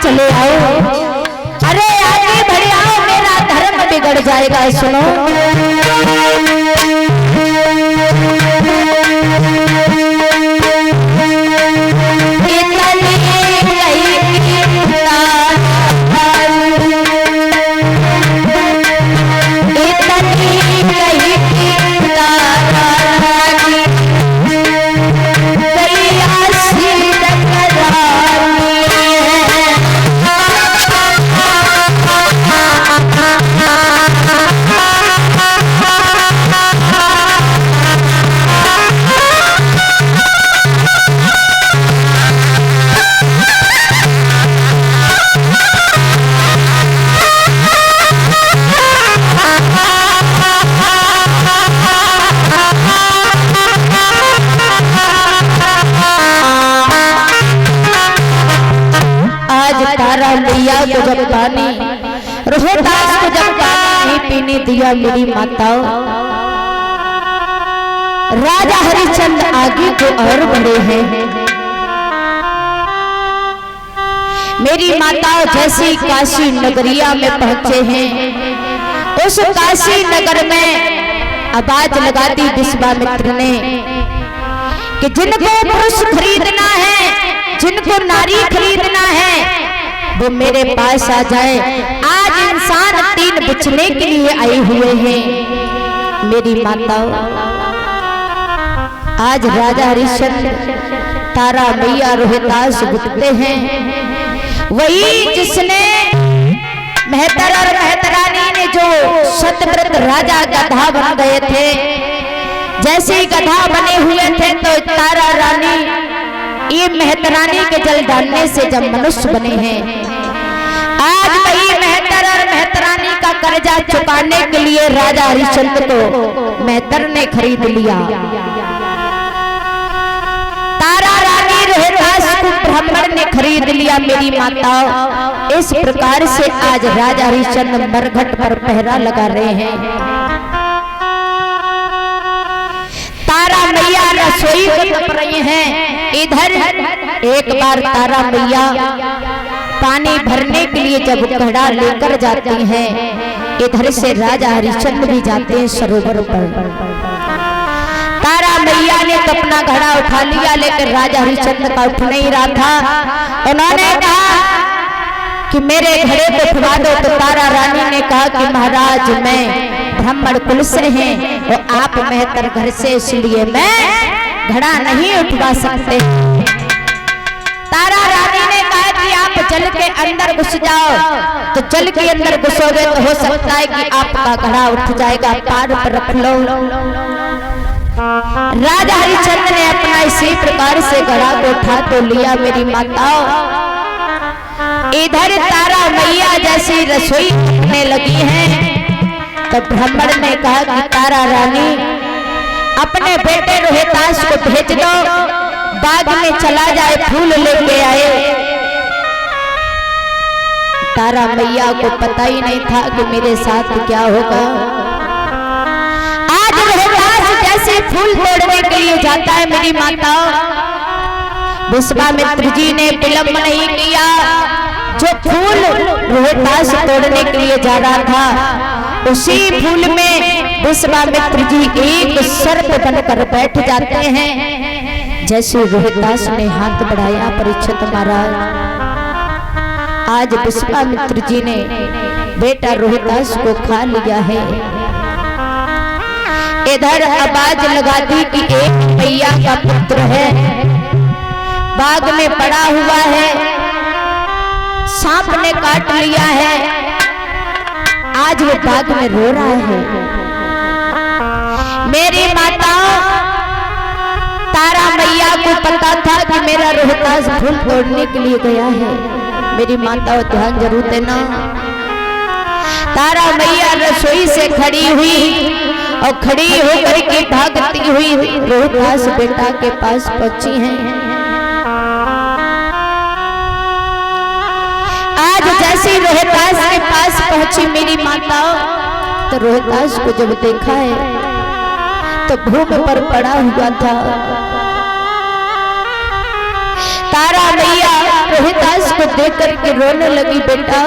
चले आओ, अरे आगे बढ़े आओ, मेरा धर्म बिगड़ जाएगा। सुनो मैया को जब पानी, रोहतास को जब पानी नहीं पीने दिया मेरी माताओं, राजा हरिश्चंद्र आगे को और बढ़े हैं। मेरी माताओं जैसी काशी नगरिया में पहुंचे हैं, उस काशी नगर में आवाज लगा दी विश्वामित्र ने कि जिनको पुरुष खरीदना है, जिनको नारी खरीदना है, वो मेरे पास आ जाए। आज इंसान 3 बिछने के लिए आए हुए हैं। मेरी माताओं आज राजा हरिश्चंद्र, तारा मैया, रोहतास गुटते हैं, वही जिसने मेहतर और मेहतरानी ने जो सतव्रत राजा गधा बन गए थे, जैसे गधा बने हुए थे तो तारा रानी ये मेहतरानी के जल डालने से जब मनुष्य बने हैं। आज वही मेहतर और मेहतरानी का कर्जा चुकाने के लिए राजा हरिश्चंद्र को मेहतर ने खरीद लिया। तारा रानी रोहतास को ब्राह्मण ने खरीद लिया। मेरी माताओं इस प्रकार से आज राजा हरिश्चंद्र मरघट पर पहरा लगा रहे हैं। तारा मैया रसोई को तप रही हैं। इधर एक बार तारा मैया पानी भरने के लिए जब घड़ा लेकर जाती हैं, इधर से राजा हरिश्चंद्र भी जाते हैं सरोवर पर। तारा मैया ने तो अपना घड़ा उठा लिया, लेकिन राजा हरिश्चंद्र का उठ नहीं रहा था। उन्होंने कहा कि मेरे घड़े को उठवा दो, तो तारा रानी ने कहा कि महाराज मैं ब्राह्मण कुल से हैं और आप मेहतर घर से, इसलिए मैं घड़ा नहीं उठवा सकते। तारा रानी ने कहा कि आप जल के अंदर घुस जाओ, तो जल के अंदर घुसोगे तो हो सकता है कि आपका घड़ा उठ जाएगा, पार पर रख लो। राजा हरिश्चंद्र ने अपना इसी प्रकार से घड़ा को उठा तो लिया। मेरी माताओं इधर तारा मैया जैसी रसोई करने लगी हैं, तो ब्राह्मण ने कहा कि तारा रानी अपने बेटे रोहतास को भेज दो, बाग में चला जाए, फूल लेके आए। तारा मैया को पता ही नहीं था कि मेरे साथ क्या होगा। आज रोहतास जैसे फूल तोड़ने के लिए जाता है, मेरी माताओं विश्वामित्र जी ने विलंब नहीं किया। जो फूल रोहतास तोड़ने के लिए जा रहा था, उसी फूल में विश्वामित्र जी एक सर्प बनकर बैठ जाते हैं। जैसे रोहतास ने हाथ बढ़ाया, परीक्षित महाराज आज विश्वामित्र जी ने बेटा रोहतास को खा लिया है। इधर आवाज लगा दी कि एक मैया का पुत्र है, बाग में पड़ा हुआ है, सांप ने काट लिया है, आज वो बाग में रो रहा है। मेरी माताओं तारा मैया को पता था कि मेरा रोहतास फूल तोड़ने के लिए गया है। मेरी माताओं ध्यान जरूर देना। तारा मैया रसोई से खड़ी हुई और खड़ी होकर के भागती हुई रोहतास बेटा के पास पहुंची हैं। आज जैसी रोहतास के पास पहुंची मेरी माताओं, तो रोहतास को जब देखा है तो भूमि पर पड़ा हुआ था। तारा मैया रोहिदास को देख करके रोने लगी, बेटा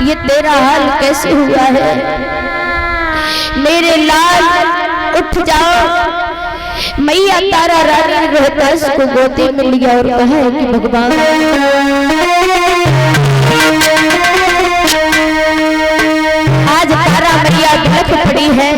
ये तेरा हाल कैसे हुआ है? मेरे लाल उठ जाओ। मैया तारा रानी रोहिदास को गोदी में लिया और कहा कि भगवान आज तारा मैया बिलख पड़ी है।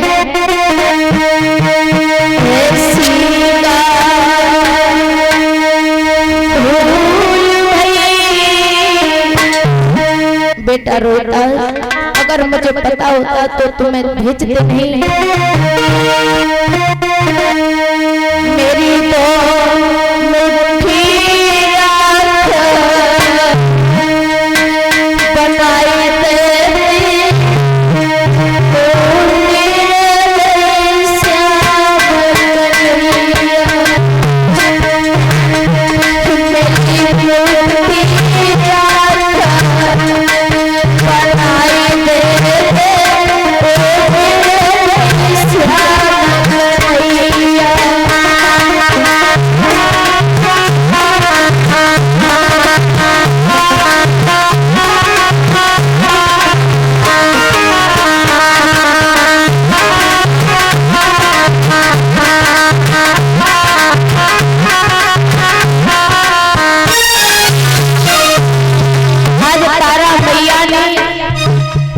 बेटा रोहिदास, अगर मुझे पता होता तो तुम्हें भेजते नहीं। मेरी तो मुट्ठी राख बनाए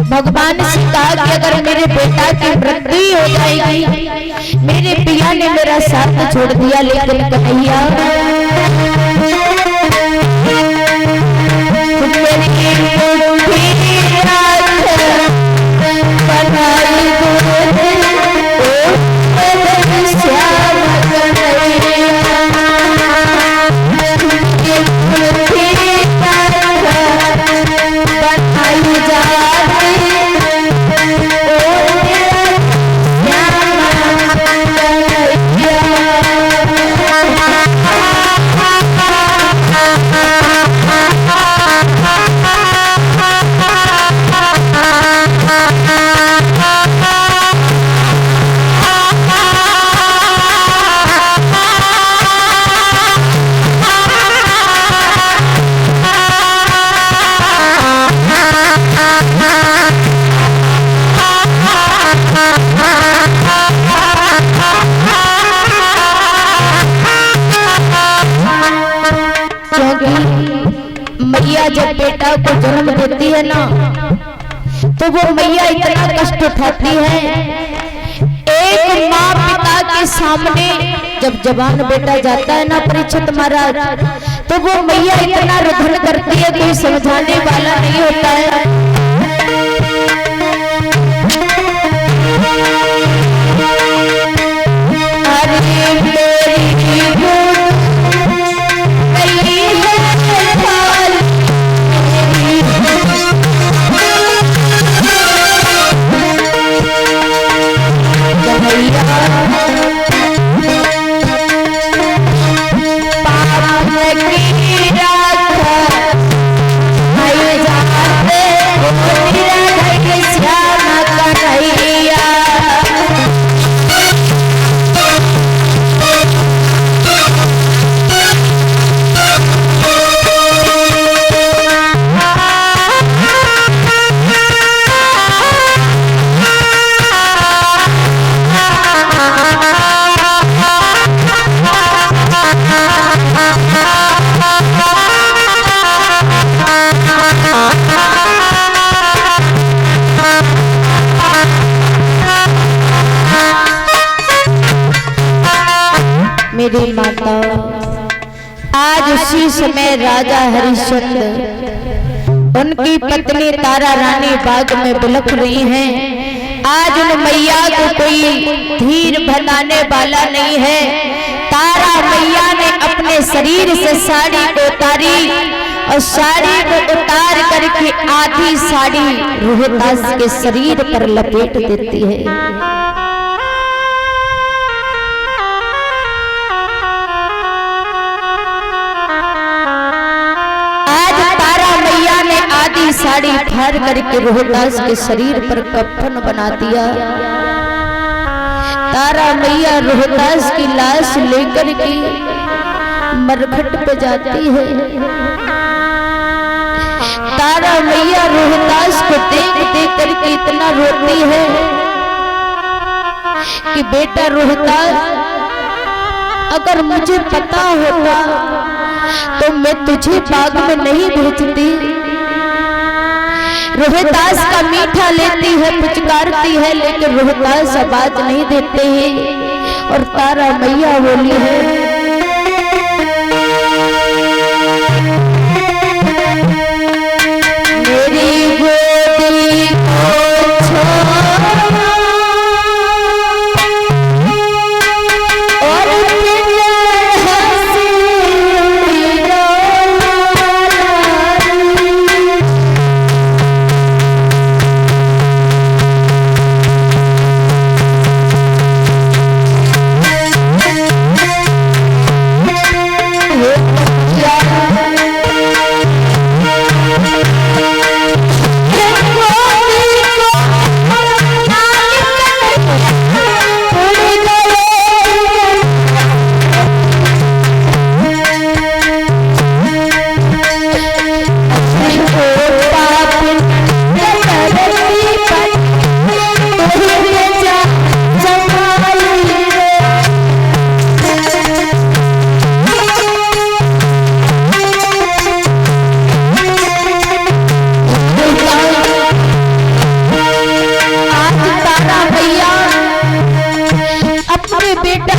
भगवान से कहा कि अगर मेरे बेटा की मृत्यु हो जाएगी। मेरे पिया ने मेरा साथ छोड़ दिया, लेकिन कन्हैया मैया जब बेटा को जन्म देती है ना, तो वो मैया इतना कष्ट उठाती है। एक माँ पिता के सामने जब जवान बेटा जाता है ना परीक्षित महाराज, तो वो मैया इतना रुदन करती है, कोई समझाने वाला नहीं होता है। मेरी माता आज उसी समय राजा हरिश्चंद्र उनकी पत्नी तारा रानी बाग में बिलख रही हैं। आज उन मैया को कोई धीर बताने वाला नहीं है। तारा मैया ने अपने शरीर से साड़ी को उतारी और साड़ी को उतार करके आधी साड़ी रोहिदास के शरीर पर लपेट देती है। आधी साड़ी फाड़ करके रोहिदास के शरीर पर कफन बना दिया। तारा मैया रोहिदास की लाश लेकर के मरघट पे जाती है। तारा मैया रोहिदास को देख देख करके इतना रोती है कि बेटा रोहिदास, अगर मुझे पता होता तो मैं तुझे बाग में नहीं भेजती। रोहिदास का मीठा लेती है, पुचकारती है, लेकिन रोहिदास आवाज नहीं देते हैं। और तारा मैया बोली है, मेरी गोदी को छोड़ और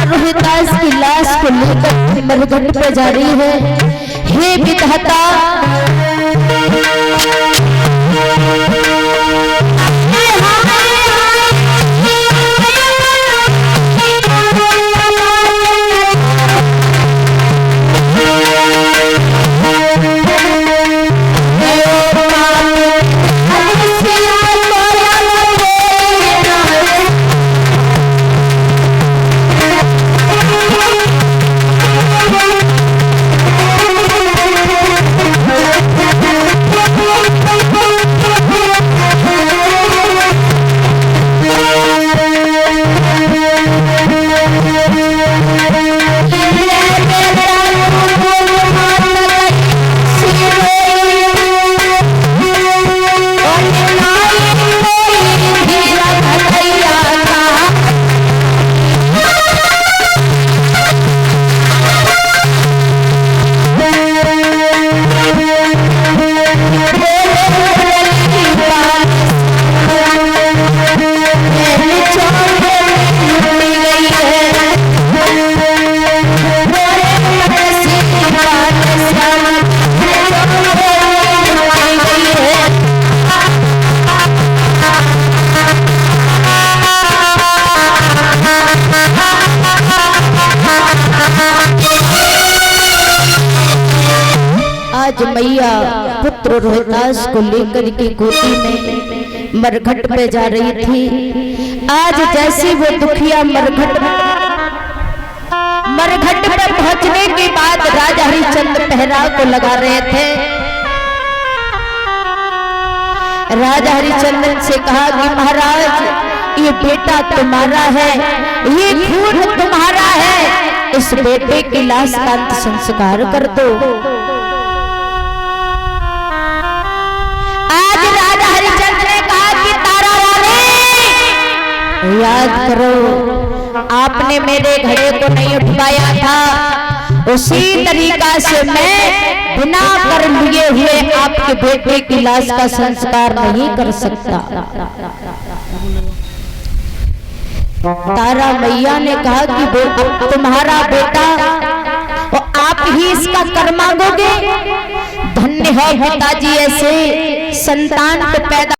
रोहिदास की लाश को लेकर मरघट पे जा रही है। हे विधाता, आज मैया पुत्र रोहिदास को लेकर के गोदी में मरघट पे जा रही थी। आज जैसे वो दुखिया मरघट पे पहुंचने के बाद राजा हरिश्चंद्र पहरा को लगा रहे थे। राजा हरिश्चंद्र से कहा कि महाराज, ये बेटा तुम्हारा है, ये खून तुम्हारा है, इस बेटे की लाश का अंत संस्कार कर दो। आज राजा हरिश्चंद्र ने कहा कि तारा रानी, याद करो, आपने मेरे घड़े को नहीं उठवाया था, उसी तरीका से मैं बिना कर लिए हुए आपके बेटे की लाश का संस्कार नहीं कर सकता। तारा मैया ने कहा कि तुम्हारा बेटा और आप ही इसका कर मांगोगे। धन्य है पिताजी ऐसे संतान को पैदा